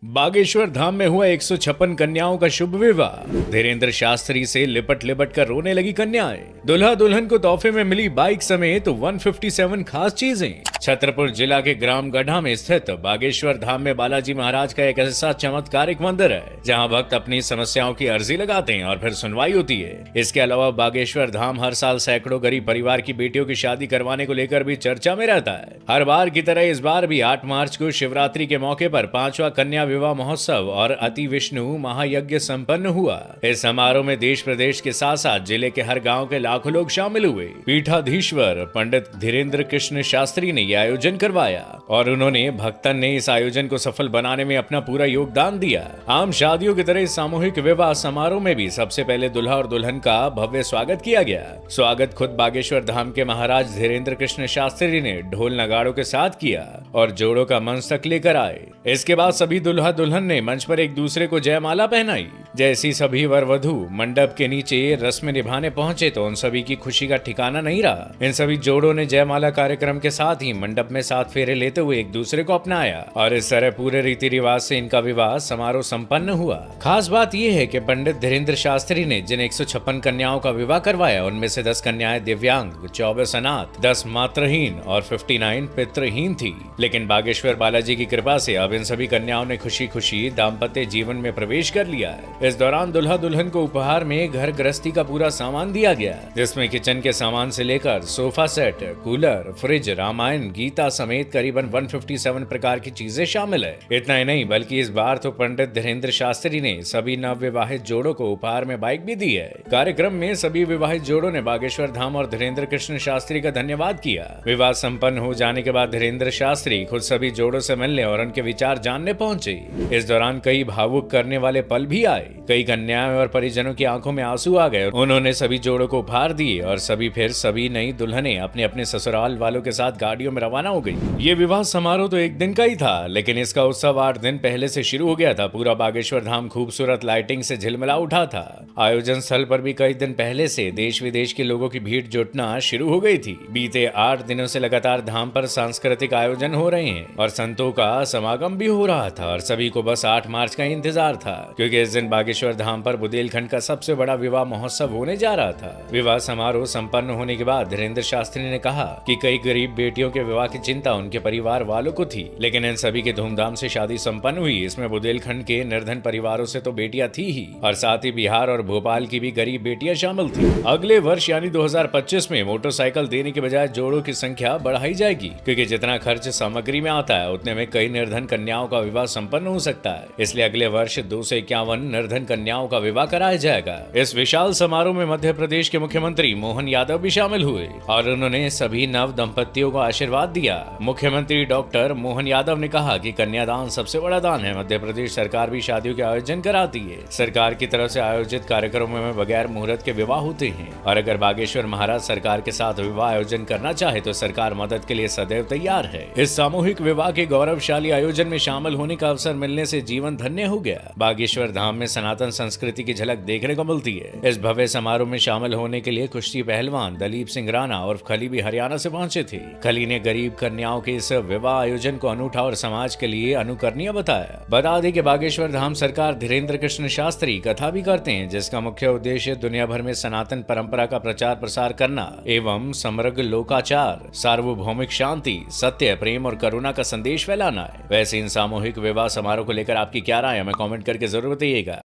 बागेश्वर धाम में हुआ 156 कन्याओं का शुभ विवाह। धीरेन्द्र शास्त्री से लिपट लिपट कर रोने लगी कन्याएं। दूल्हा दुल्हन को तोहफे में मिली बाइक समेत 157 खास चीजें। छतरपुर जिला के ग्राम गढ़ा में स्थित बागेश्वर धाम में बालाजी महाराज का एक ऐसा चमत्कारिक मंदिर है जहां भक्त अपनी समस्याओं की अर्जी लगाते हैं और फिर सुनवाई होती है। इसके अलावा बागेश्वर धाम हर साल सैकड़ों गरीब परिवार की बेटियों की शादी करवाने को लेकर भी चर्चा में रहता है। हर बार की तरह इस बार भी 8 मार्च को शिवरात्रि के मौके पर 5वां कन्या विवाह महोत्सव और अति विष्णु महायज्ञ संपन्न हुआ। इस समारोह में देश प्रदेश के साथ साथ जिले के हर गांव के लाखों लोग शामिल हुए। पीठाधीश्वर पंडित धीरेन्द्र कृष्ण शास्त्री ने यह आयोजन करवाया और उन्होंने भक्तन ने इस आयोजन को सफल बनाने में अपना पूरा योगदान दिया। आम शादियों की तरह इस सामूहिक विवाह समारोह में भी सबसे पहले दूल्हा और दुल्हन का भव्य स्वागत किया गया। स्वागत खुद बागेश्वर धाम के महाराज धीरेन्द्र कृष्ण शास्त्री ने ढोल नगाड़ों के साथ किया और जोड़ों का मंच तक लेकर आए। इसके बाद सभी दूल्हा दुल्हन ने मंच पर एक दूसरे को जयमाला पहनाई। जैसी सभी वर वधू मंडप के नीचे रस्म निभाने पहुंचे तो उन सभी की खुशी का ठिकाना नहीं रहा। इन सभी जोड़ों ने जयमाला कार्यक्रम के साथ ही मंडप में 7 फेरे लेते हुए एक दूसरे को अपनाया और इस तरह पूरे रीति रिवाज से इनका विवाह समारोह संपन्न हुआ। खास बात यह है कि पंडित धीरेन्द्र शास्त्री ने जिन 156 कन्याओं का विवाह करवाया उनमें से 10 कन्याएं दिव्यांग, 24 अनाथ, 10 मातृहीन और 59 पितृहीन थी। लेकिन बागेश्वर बालाजी की कृपा से अब इन सभी कन्याओं ने खुशी खुशी दाम्पत्य जीवन में प्रवेश कर लिया है। इस दौरान दुल्हा दुल्हन को उपहार में घर गृहस्थी का पूरा सामान दिया गया, जिसमें किचन के सामान से लेकर sofa set, cooler, fridge, Ramayan, Gita समेत करीबन 157 प्रकार की चीजें शामिल है। इतना ही नहीं बल्कि इस बार तो पंडित धीरेन्द्र शास्त्री ने सभी नवविवाहित जोड़ों को उपहार में बाइक भी दी है। कार्यक्रम में सभी विवाहित जोड़ों ने बागेश्वर धाम और धीरेन्द्र कृष्ण शास्त्री का धन्यवाद किया। विवाह संपन्न हो जाने के बाद धीरेन्द्र शास्त्री खुद सभी जोड़ों से मिलने और उनके विचार जानने पहुंचे। इस दौरान कई भावुक करने वाले पल भी आए। कई कन्याओं और परिजनों की आंखों में आंसू आ गए। उन्होंने सभी जोड़ों को उपहार दिए और सभी नई दुल्हने अपने अपने ससुराल वालों के साथ गाड़ियों में रवाना हो गई। ये विवाह समारोह तो एक दिन का ही था, लेकिन इसका उत्सव 8 दिन पहले से शुरू हो गया था। पूरा बागेश्वर धाम खूबसूरत लाइटिंग से झिलमिला उठा था। आयोजन स्थल पर भी कई दिन पहले से देश विदेश के लोगों की भीड़ जुटना शुरू हो गई थी। बीते 8 दिनों से लगातार धाम पर सांस्कृतिक आयोजन हो रहे हैं और संतों का समागम भी हो रहा था और सभी को बस 8 मार्च का इंतजार था, क्योंकि इस दिन बागेश्वर धाम पर बुंदेलखंड का सबसे बड़ा विवाह महोत्सव होने जा रहा था। विवाह समारोह संपन्न होने के बाद धीरेन्द्र शास्त्री ने कहा कि कई गरीब बेटियों के विवाह की चिंता उनके परिवार वालों को थी, लेकिन इन सभी की धूमधाम से शादी संपन्न हुई। इसमें बुंदेलखंड के निर्धन परिवारों से तो बेटियां थी ही और साथ ही बिहार और भोपाल की भी गरीब बेटियां शामिल थी। अगले वर्ष यानी 2025 में मोटरसाइकिल देने के बजाय जोड़ों की संख्या बढ़ाई जाएगी, क्योंकि जितना खर्च सामग्री में आता है उतने में कई निर्धन कन्याओं का विवाह संपन्न हो सकता है। इसलिए अगले वर्ष 251 निर्धन कन्याओं का विवाह कराया जाएगा। इस विशाल समारोह में मध्य प्रदेश के मुख्यमंत्री मोहन यादव भी शामिल हुए और उन्होंने सभी नव दंपतियों को आशीर्वाद दिया। मुख्यमंत्री डॉक्टर मोहन यादव ने कहा कि कन्यादान सबसे बड़ा दान है। मध्य प्रदेश सरकार भी शादियों के आयोजन कराती है। सरकार की तरफ से आयोजित कार्यक्रमों में बगैर मुहूर्त के विवाह होते हैं और अगर बागेश्वर महाराज सरकार के साथ विवाह आयोजन करना चाहे तो सरकार मदद के लिए सदैव तैयार है। इस सामूहिक विवाह के गौरवशाली आयोजन में शामिल होने का अवसर मिलने से जीवन धन्य हो गया। बागेश्वर धाम में सनातन संस्कृति की झलक देखने को मिलती है। इस भव्य समारोह में शामिल होने के लिए कुश्ती पहलवान दलीप सिंह राणा और खली भी हरियाणा से पहुंचे थे। खली ने गरीब कन्याओं के इस विवाह आयोजन को अनूठा और समाज के लिए अनुकरणीय बताया। बता दें कि बागेश्वर धाम सरकार धीरेन्द्र कृष्ण शास्त्री कथा भी करते हैं, जिसका मुख्य उद्देश्य दुनिया भर में सनातन परंपरा का प्रचार प्रसार करना एवं समग्र लोकाचार, सार्वभौमिक शांति, सत्य, प्रेम और करुणा का संदेश फैलाना है। वैसे इन सामूहिक विवाह समारोह को लेकर आपकी क्या राय है, हमें कमेंट करके जरूर बताइएगा।